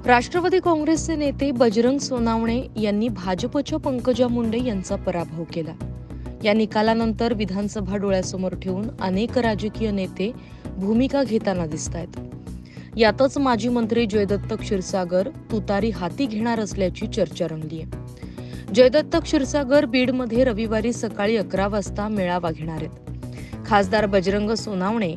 राष्ट्रवादी काँग्रेसचे नेते बजरंग सोनावणे यांनी भाजपच्या पंकजा मुंडे यांचा पराभव केला। या निकालानंतर विधानसभा डोळ्यासमोर ठेवून अनेक राजकीय नेते भूमिका घेताना दिसतायत। यातच माजी मंत्री जयदत्त क्षीरसागर तुतारी हाती घेणार असल्याची चर्चा रंगली आहे। जयदत्त क्षीरसागर बीडमध्ये रविवारी सकाळी 11 वाजता मेळावा घेणार आहेत। खासदार बजरंग सोनावणे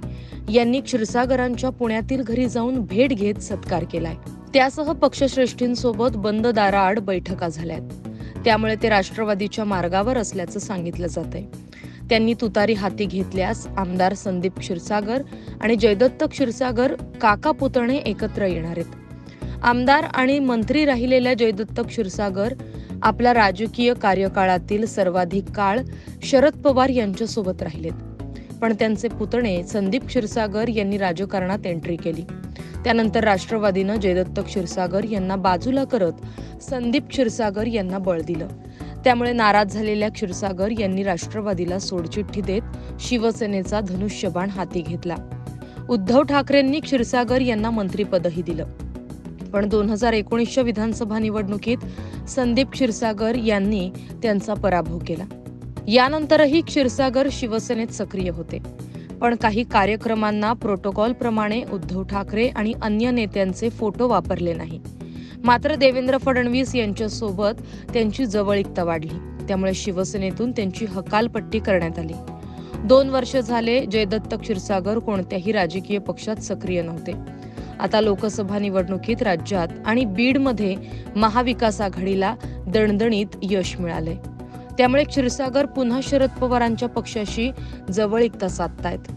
यांनी क्षीरसागरांच्या पुण्यातील घरी जाऊन भेट घेत सत्कार केलाय। त्यासह पक्षश्रेष्ठींसोबत बंद दाराआड बैठका झाल्यात। त्यामुळे ते राष्ट्रवादीच्या मार्गावर असल्याचं सांगितलं जातंय। त्यांनी तुतारी हाती घेतल्यास आमदार संदीप क्षीरसागर आणि जयदत्त क्षीरसागर काका पुतणे एकत्र येणार आहेत। आमदार आणि मंत्री राहिलेल्या जयदत्त क्षीरसागर आपल्या राजकीय कार्यकाळातील सर्वाधिक काळ शरद पवार यांच्यासोबत राहिलेत, पण त्यांचे पुतणे संदीप क्षीरसागर यांनी राजकारणात एंट्री केली। त्यानंतर राष्ट्रवादीनं जयदत्त क्षीरसागर यांना बाजूला करत संदीप क्षीरसागर यांना बळ दिलं। त्यामुळे नाराज झालेल्या क्षीरसागर यांनी राष्ट्रवादीला सोडचिठ्ठी देत शिवसेनेचा धनुष्यबाण हाती घेतला। उद्धव ठाकरेंनी क्षीरसागर यांना मंत्रिपदही दिलं, पण 2019च्या विधानसभा निवडणुकीत संदीप क्षीरसागर यांनी त्यांचा पराभव केला। यानंतरही क्षीरसागर शिवसेनेत सक्रिय होते, पण काही कार्यक्रमांना प्रोटोकॉल प्रमाणे उद्धव ठाकरे आणि अन्य नेत्यांचे फोटो वापरले नाही। मात्र देवेंद्र फडणवीस यांच्यासोबत त्यांची जवळीकता वाढली, त्यामुळे शिवसेनेतून त्यांची हकालपट्टी करण्यात आली। 2 वर्ष झाले जयदत्त क्षीरसागर कोणत्याही राजकीय पक्षात सक्रिय नव्हते। आता लोकसभा निवडणुकीत राज्यात आणि बीडमध्ये महाविकास आघाडीला दणदणीत यश मिळाले। त्यामुळे क्षीरसागर पुन्हा शरद पवारांच्या पक्षाशी जवळीकता साधतायत।